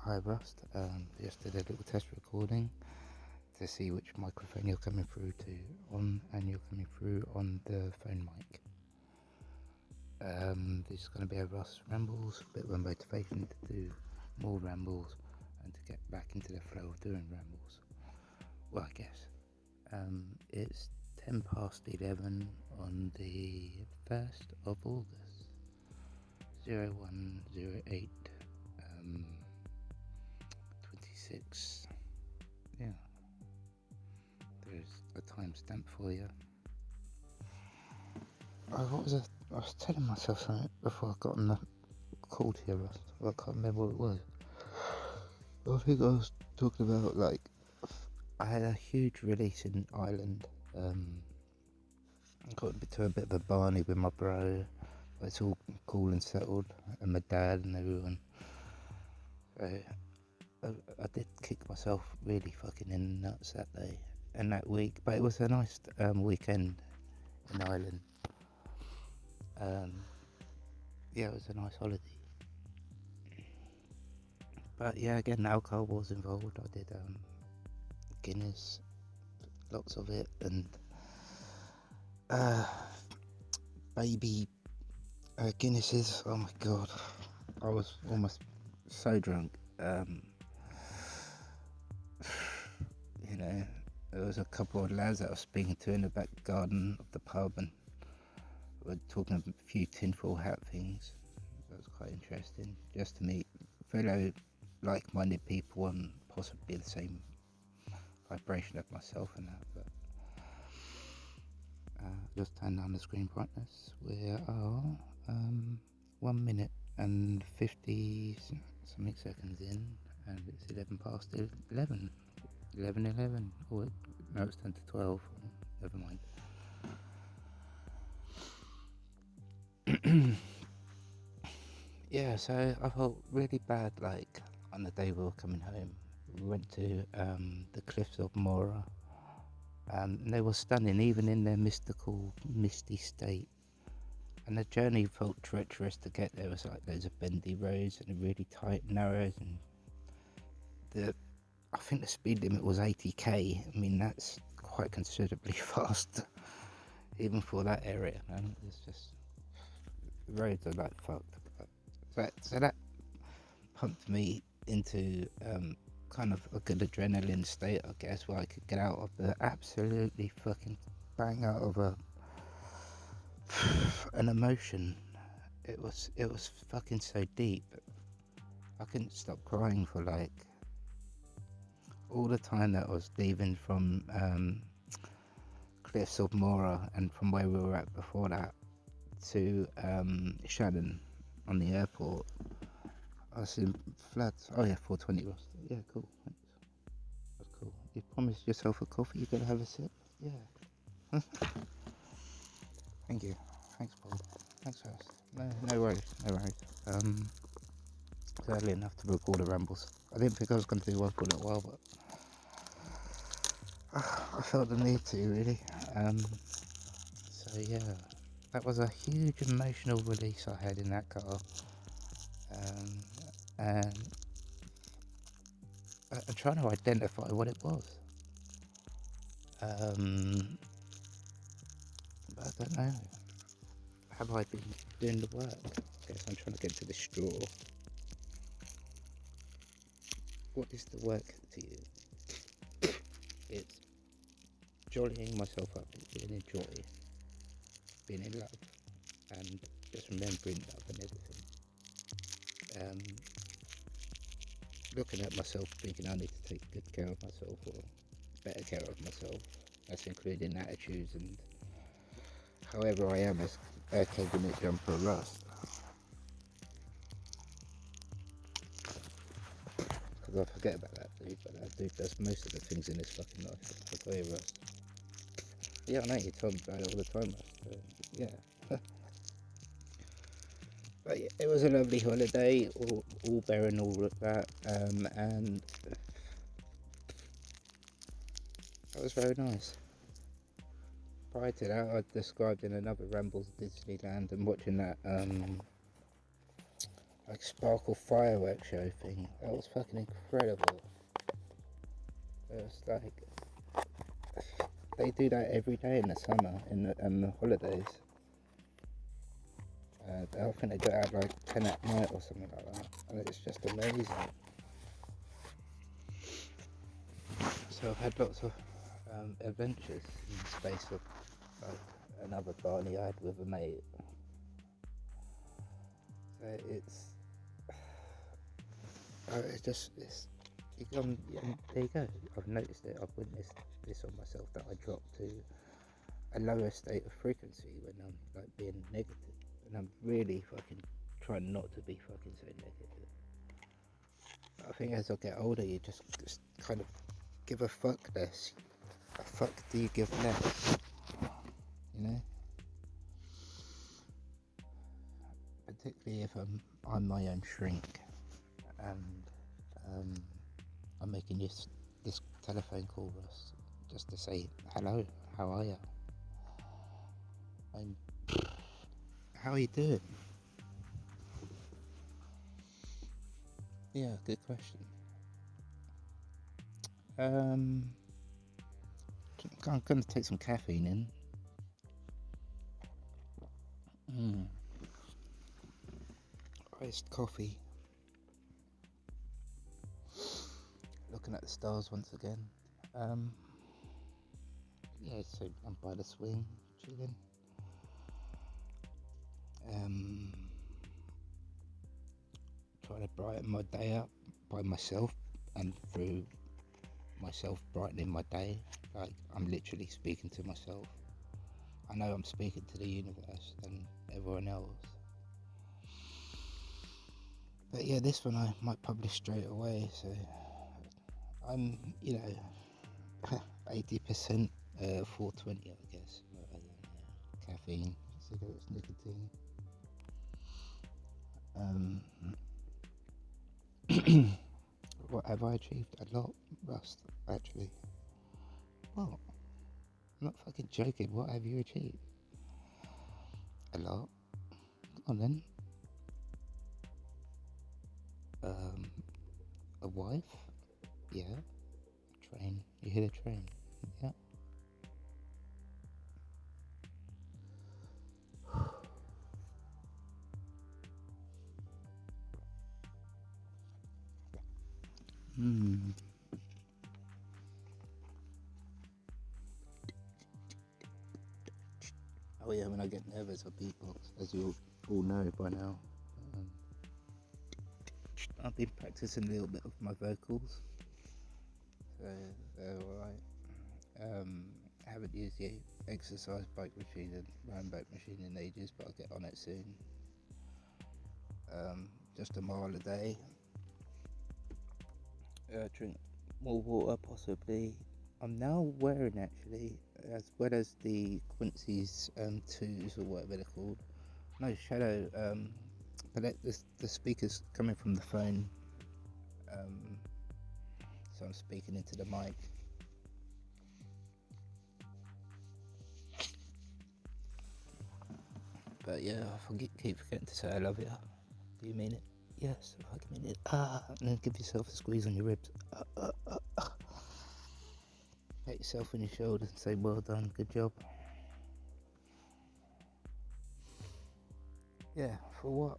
Hi Rust, just did a little test recording to see which microphone you're coming through to on, and you're coming through on the phone mic. This is going to be a Rust Rambles, a bit of a motivation to do more rambles and to get back into the flow of doing rambles. Well, I guess. It's 10 past 11 on the 1st of August, 0108, 26. Yeah, there's a timestamp for you. I was telling myself something before I got on the call to you, Russ. I can't remember what it was. I think I was talking about, like, I had a huge release in Ireland. I got into a bit of a barney with my bro, but it's all cool and settled, and my dad and everyone. So I did kick myself really fucking in the nuts that day and that week, but it was a nice weekend in Ireland. Yeah, it was a nice holiday. But yeah, again, alcohol was involved. I did Guinness, lots of it, and baby Guinnesses. Oh my god, I was almost so drunk. You know, there was a couple of lads that I was speaking to in the back garden of the pub, and we were talking a few tinfoil hat things. That was quite interesting, just to meet fellow like-minded people and possibly the same vibration of myself and that. But just turn down the screen brightness. We are 1 minute and 50 something seconds in, and it's 11 past 11. 11:11. Oh, no, it's 10 to 12. Never mind. Yeah, so I felt really bad, like, on the day we were coming home. We went to the cliffs of Moira, and they were stunning, even in their mystical, misty state. And the journey felt treacherous to get there. It was like loads of bendy roads and really tight narrows, and I think the speed limit was 80k. I mean, that's quite considerably fast, even for that area, man. It's just, the roads are like fucked. So that pumped me into kind of a good adrenaline state, I guess, where I could get out of the absolutely fucking bang out of an emotion. It was fucking so deep. I couldn't stop crying for like all the time that I was leaving from Cliffs of Moira, and from where we were at before that to Shannon on the airport. I was in floods. Oh yeah, 420 Ross. Yeah, cool. Thanks. That's cool. You promised yourself a coffee. You're gonna have a sip. Yeah. Thank you. Thanks, Paul. Thanks, first. No worries. No worries. It's early enough to record the rambles. I didn't think I was going to do one for a little while, but I felt the need to, really. So yeah, that was a huge emotional release I had in that car. And I'm trying to identify what it was. But I don't know. Have I been doing the work? I guess I'm trying to get to the straw. What is the work to you? It's jollying myself up, being in joy, being in love, and just remembering love and everything. Looking at myself, thinking I need to take good care of myself, or better care of myself. That's including attitudes and however I am as a cabinet jumper Rust. Because I forget about that dude, but that dude does most of the things in this fucking life. I tell you, Rust. Yeah, I know, you told me about it all the time, Rust. Yeah. But yeah, it was a lovely holiday, all bearing all of that, and that was very nice. Prior to that, I described in another Rambles Disneyland and watching that like sparkle fireworks show thing. That was fucking incredible. It was like they do that every day in the summer, in the holidays. I think they do it at like 10 at night or something like that, and it's just amazing. So I've had lots of adventures in the space of like another Barney I had with a mate. So yeah, there you go. I've noticed it. I've witnessed this on myself, that I drop to a lower state of frequency when I'm like being negative, and I'm really fucking trying not to be fucking so negative. I think as I get older, you just kind of give a fuck less. A fuck do you give less? You know? Particularly if I'm my own shrink, and I'm making this telephone call just to say hello, how are you? And how are you doing? Yeah, good question. I'm going to take some caffeine in. Iced coffee. Looking at the stars once again. Yeah, so I'm by the swing, chilling. Trying to brighten my day up by myself, and through myself brightening my day, like I'm literally speaking to myself. I know I'm speaking to the universe and everyone else. But yeah, this one I might publish straight away, so I'm, 80% 420, I guess. Caffeine, cigarettes, nicotine. What have I achieved? A lot, Rust, actually. What? I'm not fucking joking. What have you achieved? A lot. Come on then. A wife? Yeah. A train. You hear the train? Yeah. Oh yeah, when I get nervous I beatbox, as you all know by now. I've been practicing a little bit of my vocals, so they're alright. I haven't used the exercise bike machine and round bike machine in ages, but I'll get on it soon. Just a mile a day. Drink more water possibly. I'm now wearing, actually, as well as the Quincy's 2s or whatever they're called. No, Shadow, but the speaker's coming from the phone, so I'm speaking into the mic. But yeah, keep forgetting to say I love you. Do you mean it? Yes, I fucking mean it. And then give yourself a squeeze on your ribs. Pat yourself on your shoulder and say, well done, good job. Yeah, for what?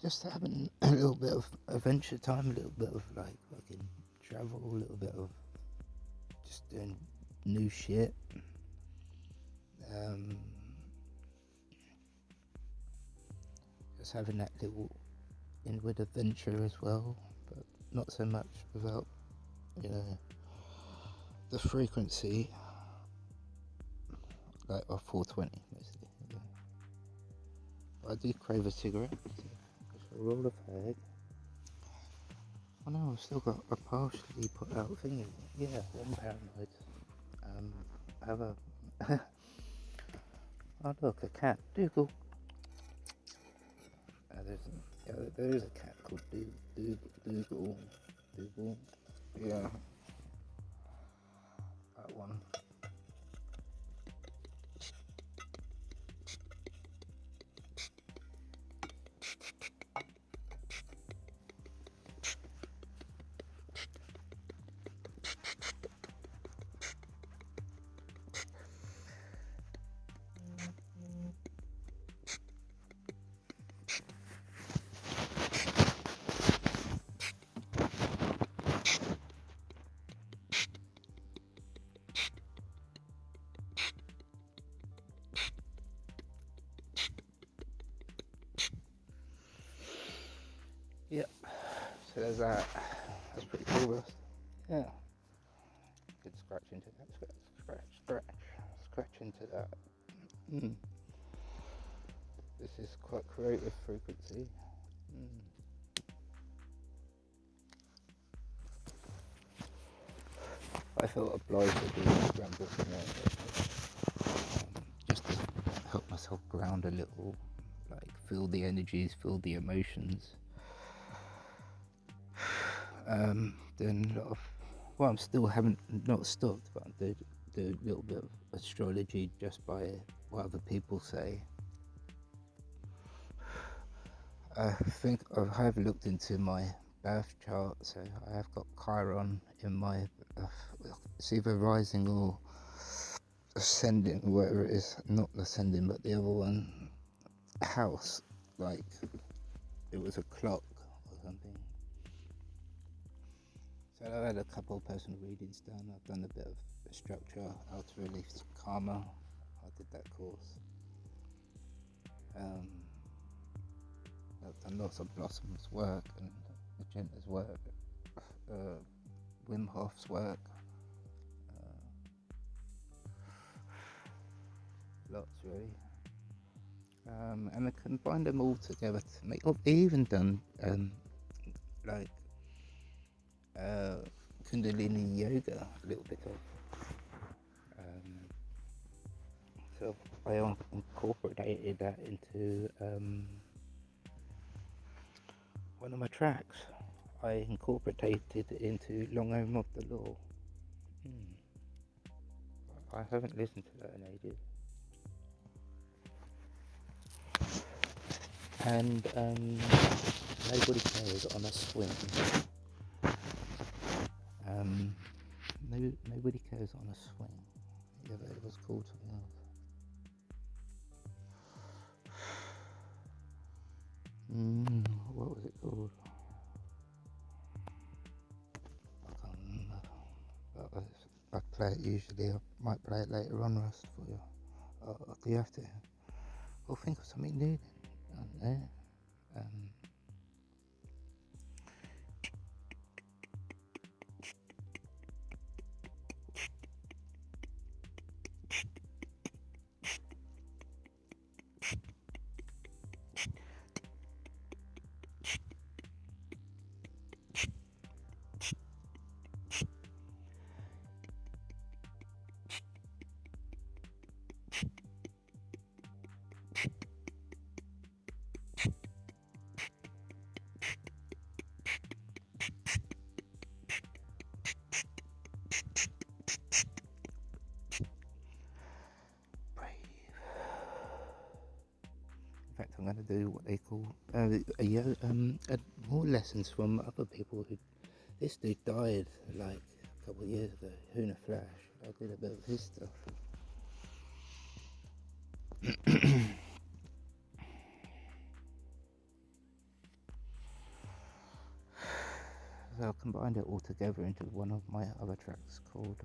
Just having a little bit of adventure time, a little bit of like fucking travel, a little bit of just doing new shit. Just having that little inward adventure as well, but not so much without, the frequency, like of 420 basically. Yeah. But I do crave a cigarette, so a roll of fag. Oh no, I've still got a partially put out thingy. Yeah, one paranoid. I have a oh look, a cat. Dougal. There is a cat called Dougal. Yeah. That one. Yep. So there's that. That's pretty cool, Russ. Yeah. Good scratch into that. Scratch into that. Mm. This is quite creative frequency. Mm. I felt obliged to do this ramble just to help myself ground a little, like feel the energies, feel the emotions. Then a lot of, well, I'm still haven't not stopped, but I did do a little bit of astrology just by what other people say. I think I have looked into my birth chart, so I have got Chiron in my, it's either rising or ascending, whatever it is, not ascending, but the other one, house, like it was a clock or something. So I had a couple of personal readings done. I've done a bit of structure, how to release karma. I did that course. I've done lots of Blossom's work and Magenta's work, Wim Hof's work, lots really. And I combined them all together to make. I've even done like Kundalini yoga, a little bit of. So I incorporated that into one of my tracks. I incorporated it into Long Home of the Law. I haven't listened to that in ages. And Nobody Cares on a Swing. Nobody Cares on a Swing. Yeah, that was called something else. What was it called? I can't remember. But I play it usually. I might play it later on, Russ, for you. Do you have to? Well, think of something new then. I don't know. In fact, I'm going to do what they call more lessons from other people who. This dude died like a couple of years ago. Huna Flash. I did a bit of his stuff. So I combined it all together into one of my other tracks called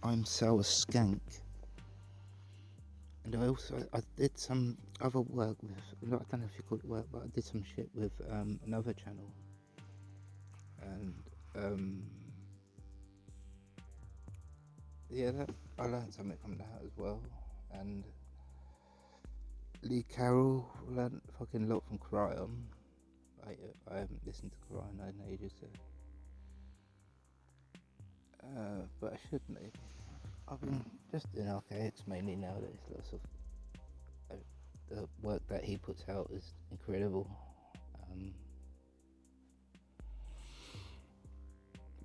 I'm Sour Skank. And I did some other work with, I don't know if you call it work, but I did some shit with another channel. And yeah, I learned something from that as well. And Lee Carroll learned fucking lot from Cryon. I haven't listened to Cryon in ages, so. But I should maybe. I've been just doing archaics mainly nowadays. Lots of the work that he puts out is incredible.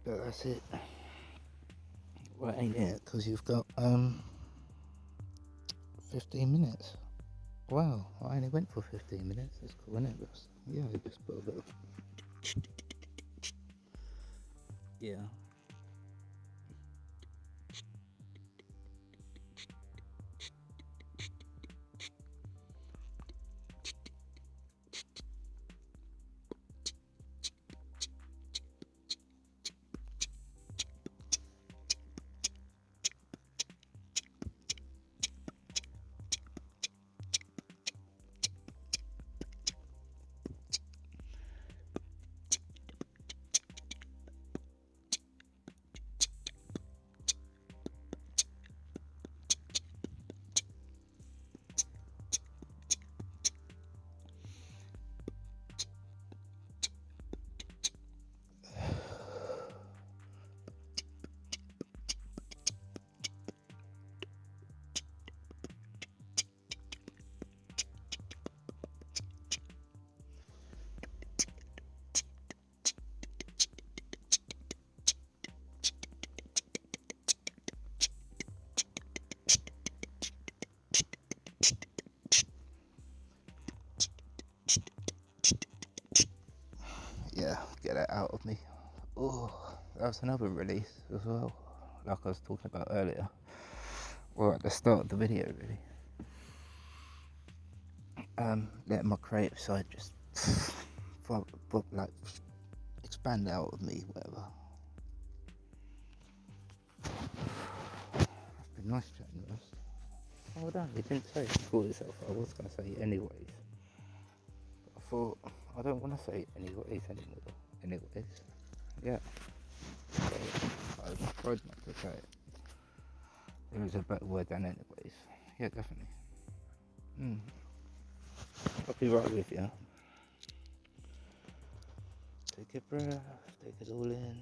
But that's it. Well, ain't it? Because you've got 15 minutes. Wow, I only went for 15 minutes. That's cool, isn't it? Yeah, I just put a bit of. Yeah. get that out of me. Oh, that was another release as well, like I was talking about earlier, or at the start of the video, really. Letting my creative side just like expand out of me, whatever. It's been nice chatting with us. Oh, no, you didn't say call yourself. I was going to say anyways. I thought, I don't want to say anyways anymore. Anyways. Yeah. So, I tried not to say it. There is a better word than anyways. Yeah, definitely. I'll be right with you. Take a breath, take it all in.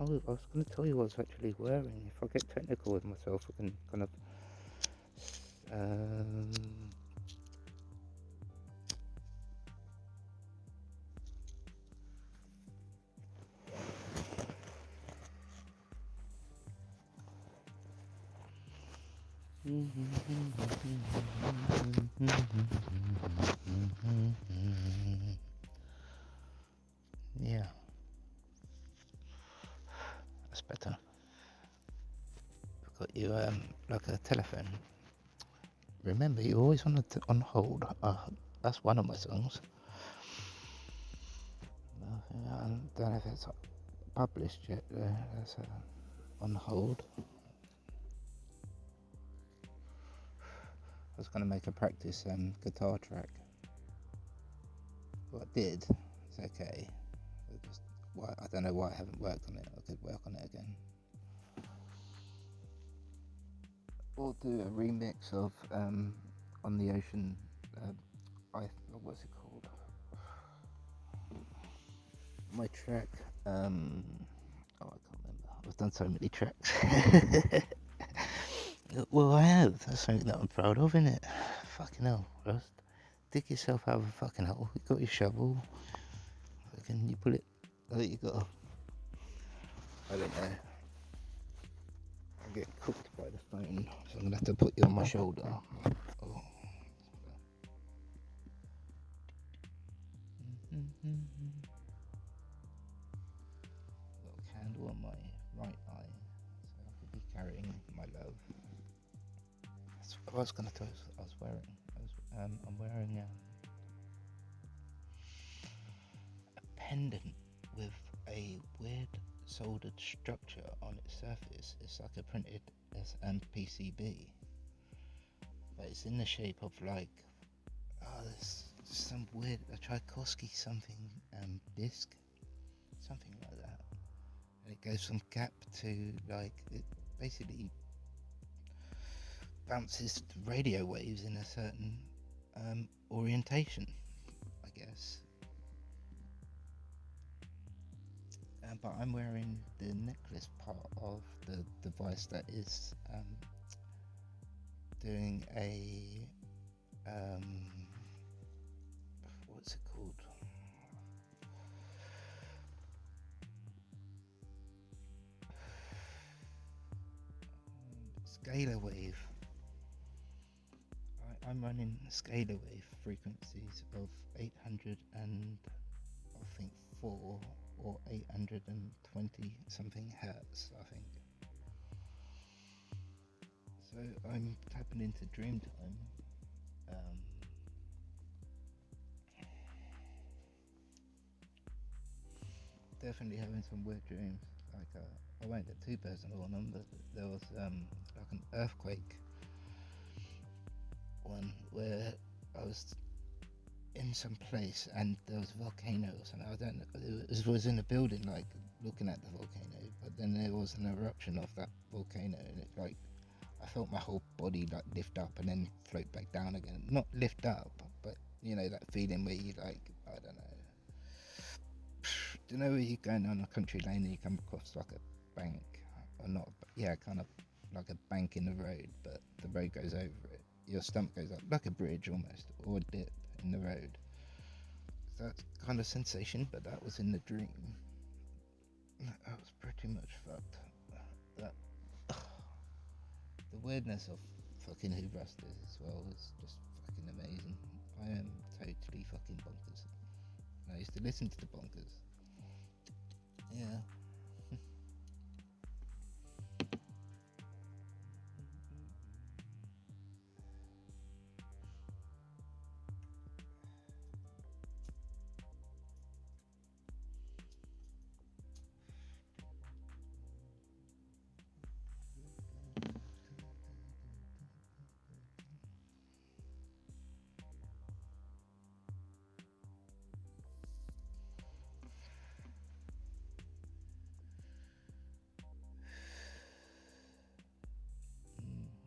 Oh, I was going to tell you what I was actually wearing. If I get technical with myself, I can kind of yeah, that's better. I've got you like a telephone. Remember, you're always on hold. That's one of my songs. I don't know if it's published yet. That's on hold. I was going to make a practice guitar track. Well, I did. It's okay. I don't know why I haven't worked on it. I could work on it again. Or do a remix of On the Ocean. What's it called? My track. I can't remember. I've done so many tracks. Well, I have. That's something that I'm proud of, isn't it? Fucking hell, Rust. Dig yourself out of a fucking hole. You got your shovel. Can you pull it? I think you got. I don't know. I get cooked by the phone, so I'm gonna have to put you on my shoulder. Oh. Got a candle on my right eye, so I could be carrying my love. That's what I was gonna tell you. I'm wearing a pendant with a weird soldered structure on its surface. It's like a printed PCB, but it's in the shape of like there's some weird Tchaikovsky something disc, something like that, and it goes from gap to like it basically bounces radio waves in a certain orientation, I guess. But I'm wearing the necklace part of the device that is doing a what's it called? Scalar wave. I'm running scalar wave frequencies of 800 and I think 4 or 820 something hertz, I think. So I'm tapping into dream time. Definitely having some weird dreams. Like I won't get too personal on them, but there was like an earthquake one where I was in some place and there was a volcano or something. I don't know. It was in a building, like looking at the volcano, but then there was an eruption of that volcano, and it like I felt my whole body like lift up and then float back down again. Not lift up, but you know that feeling where you like I don't know. Do you know where you're going down a country lane and you come across like a bank, or not? Yeah, kind of like a bank in the road, but the road goes over it. Your stump goes up like a bridge almost, or a dip in the road. That kind of sensation, but that was in the dream. That was pretty much fucked. The weirdness of fucking who Rust is as well is just fucking amazing. I am totally fucking bonkers. I used to listen to the bonkers. Yeah.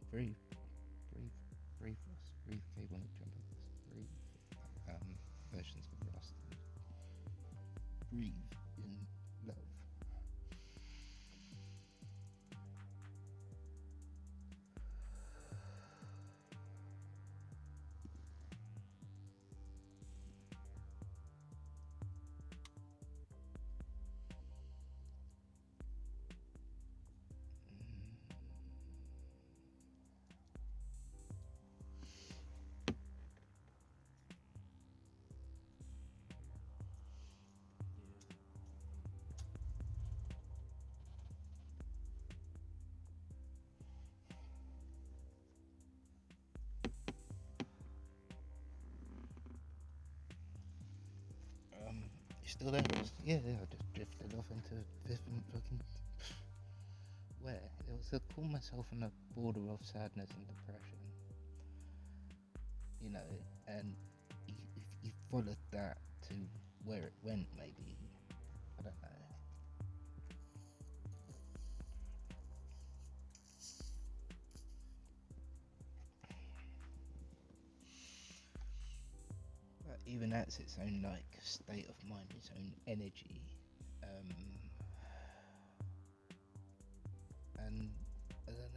Breathe, breathe, Rust, breathe, cable and trumpets, breathe, versions of Rust, breathe in love. You still there? Yeah, I just drifted off into a different fucking... Where? It was to call myself on the border of sadness and depression. You know, and if you followed that to where it went, maybe, I don't know. But even that's its own, like, state of mind, its own energy. And I don't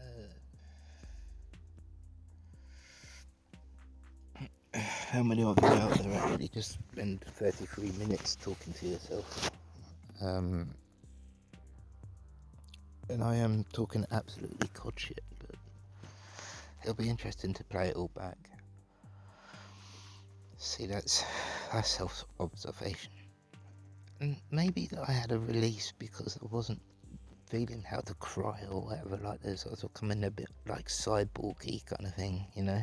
know how many of you out there actually just spend 33 minutes talking to yourself. And I am talking absolutely cod shit, but it'll be interesting to play it all back. See, that's self-observation. And maybe that I had a release because I wasn't feeling how to cry or whatever like this. I was becoming a bit like cyborgy kind of thing, you know.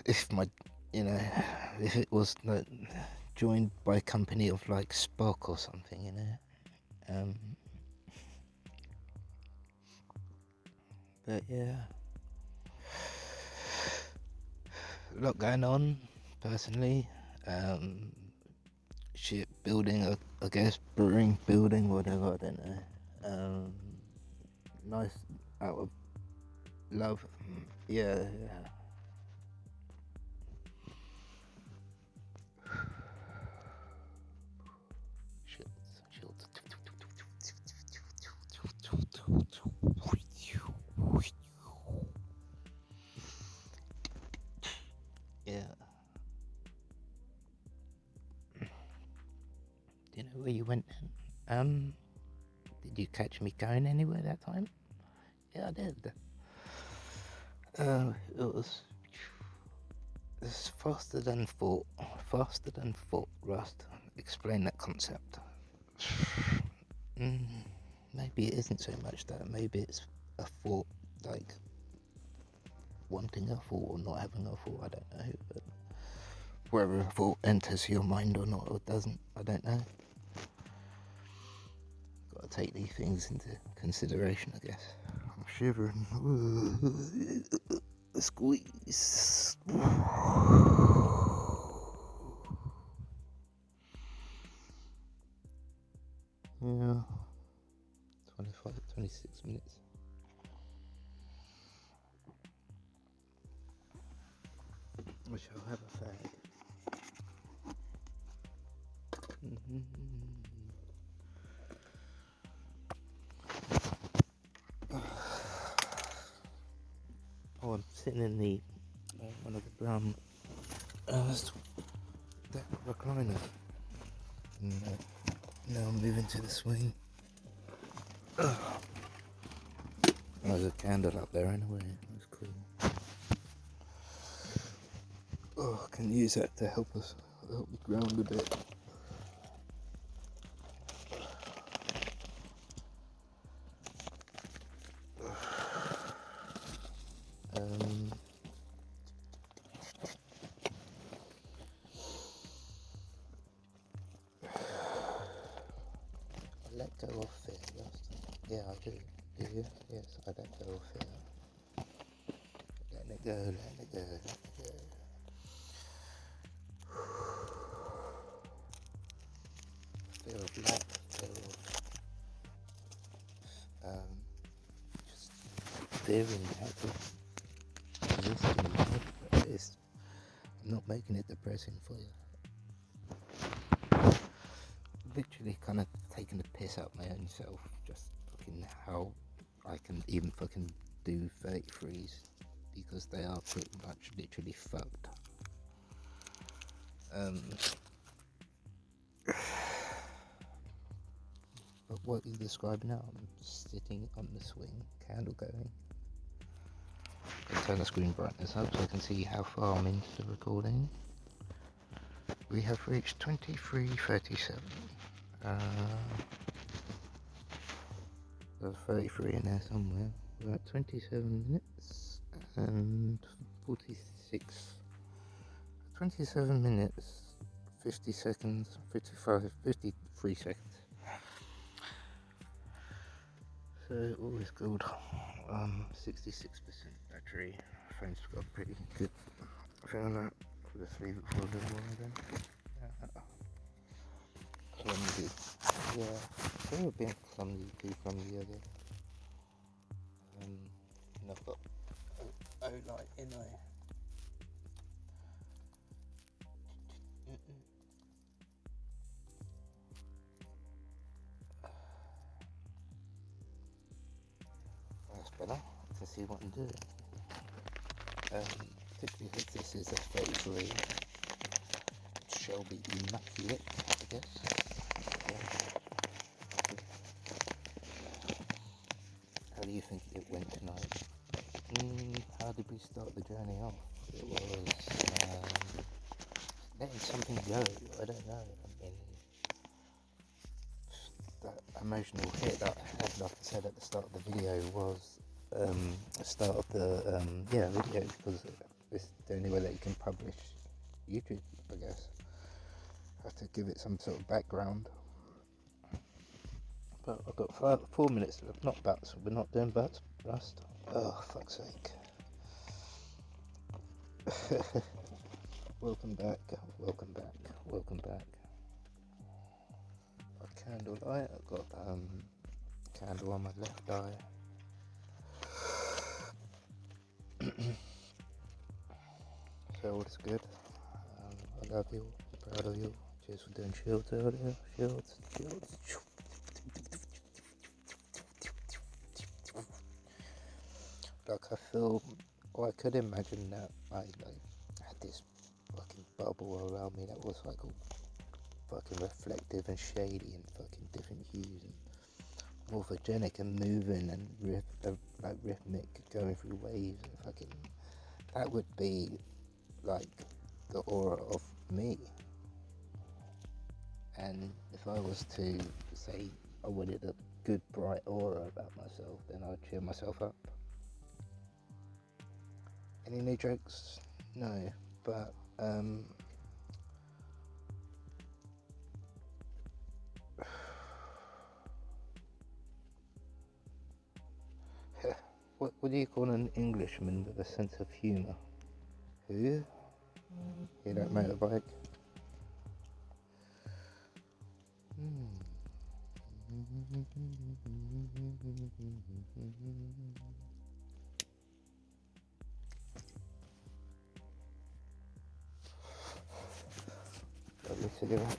If it was like joined by a company of like Spock or something, you know. But yeah, a lot going on personally. Shit building, I guess, brewing, building, whatever, I don't know. Nice out of love. Yeah. Shit. Yeah. Do you know where you went then? Did you catch me going anywhere that time? Yeah, I did. It was faster than thought, Rust. Explain that concept. Maybe it isn't so much that, maybe it's a thought, like wanting a thought or not having a thought, I don't know, but whether a thought enters your mind or not, or doesn't, I don't know. Gotta take these things into consideration, I guess. I'm shivering. Squeeze. Yeah. 26 minutes. I shall have a fag. Oh, I'm sitting in the one of the brown that recliner. And, now I'm moving to the swing. There's a candle up there anyway. That's cool. Oh, I can use that to help me ground a bit. I let go of fear last time. Yeah, I do. Do you? Yes, I let go of fear. Letting it go, letting it go, letting it go. Fear of lack, fear of just fearing how to exist in the world, but it's not making it depressing for you. Literally kind of taking the piss out of my own self, just fucking how I can even fucking do 33s, because they are pretty much literally fucked. But what you're describing now, I'm sitting on the swing, candle going. I'll turn the screen brightness up so I can see how far I'm into the recording. We have reached 23:37. There's 33 in there somewhere. We're at 27 minutes and 46. 27 minutes, 50 seconds, 53 seconds. So all is good. 66% battery. Phone's got pretty good. I feel like we'll just leave it for a little while then. Clumsy. Yeah, they were being clumsy, too clumsy, I guess. And I've got light in there. That's better. I can see what I'm doing. Particularly if this is a 33, it shall be immaculate, I guess. How do you think it went tonight? How did we start the journey off? It was letting something go. I don't know. I mean, that emotional hit that I had, like I said at the start of the video, was the start of the video, because it's the only way that you can publish YouTube, I guess. I have to give it some sort of background. But I've got 4 minutes left. Not butts. We're not doing butts. Rust. Oh, fuck's sake. Welcome back. Welcome back. Welcome back. A candlelight. I've got candle on my left eye. So all's good. I love you. I'm proud of you. Cheers for doing shields earlier. Shields. Like I feel, or I could imagine that I had this fucking bubble around me that was like all fucking reflective and shady and fucking different hues and morphogenic and moving and rhythmic, going through waves and fucking, that would be like the aura of me. And if I was to say I wanted a good bright aura about myself, then I'd cheer myself up. Any new jokes? No, but what do you call an Englishman with a sense of humour? Who? You don't motorbike? Lovely cigarette.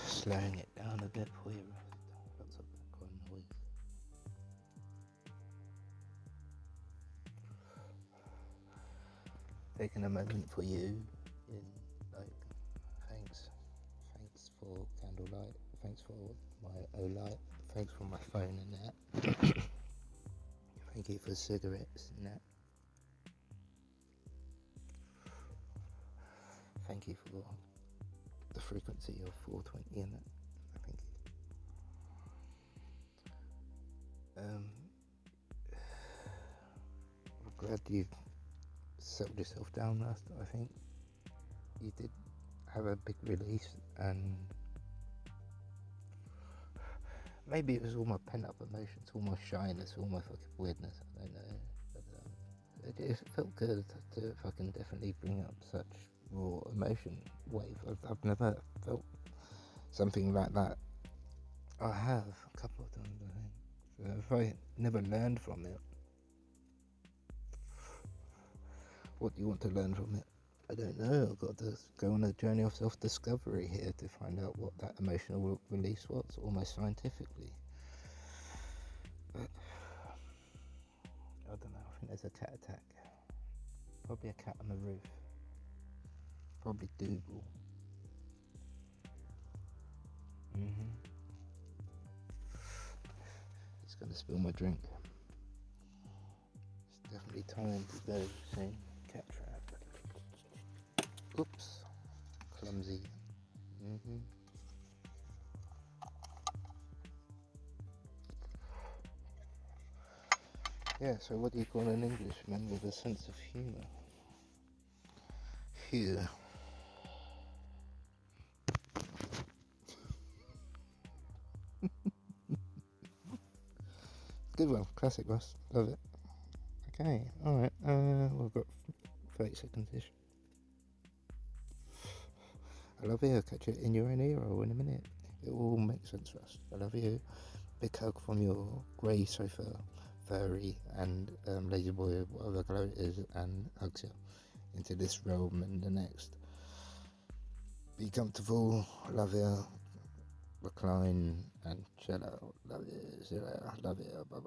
Slowing it down a bit for you. Lots of background noise. Taking a moment for you in thanks for candlelight, Thanks for my OLite. Thanks for my phone and that. Thank you for cigarettes and that. Thank you for the frequency of 420 and that. Thank you. I'm glad you settled yourself down last. I think you did have a big release, and maybe it was all my pent up emotions, all my shyness, all my fucking weirdness. I don't know. But, it felt good to fucking definitely bring up such raw emotion wave. I've never felt something like that. I have a couple of times, I think. So if I never learned from it, what do you want to learn from it? I don't know. I've got to go on a journey of self-discovery here to find out what that emotional release was, almost scientifically. But I don't know. I think there's a cat attack. Probably a cat on the roof. Probably Dougal. He's gonna spill my drink. It's definitely time to go soon. Cat trap. Oops. Clumsy. Yeah, so what do you call an Englishman with a sense of humour? Here. Good one, classic Russ, love it. Okay, alright, we've got 30 seconds-ish. I love you, I'll catch you in your own ear or in a minute. It all makes sense, Russ. I love you. Big hug from your grey sofa, furry and lazy boy, whatever colour it is, and hugs you into this realm and the next. Be comfortable, love you, recline and chill out. Love you, chill out, love you, bye bye.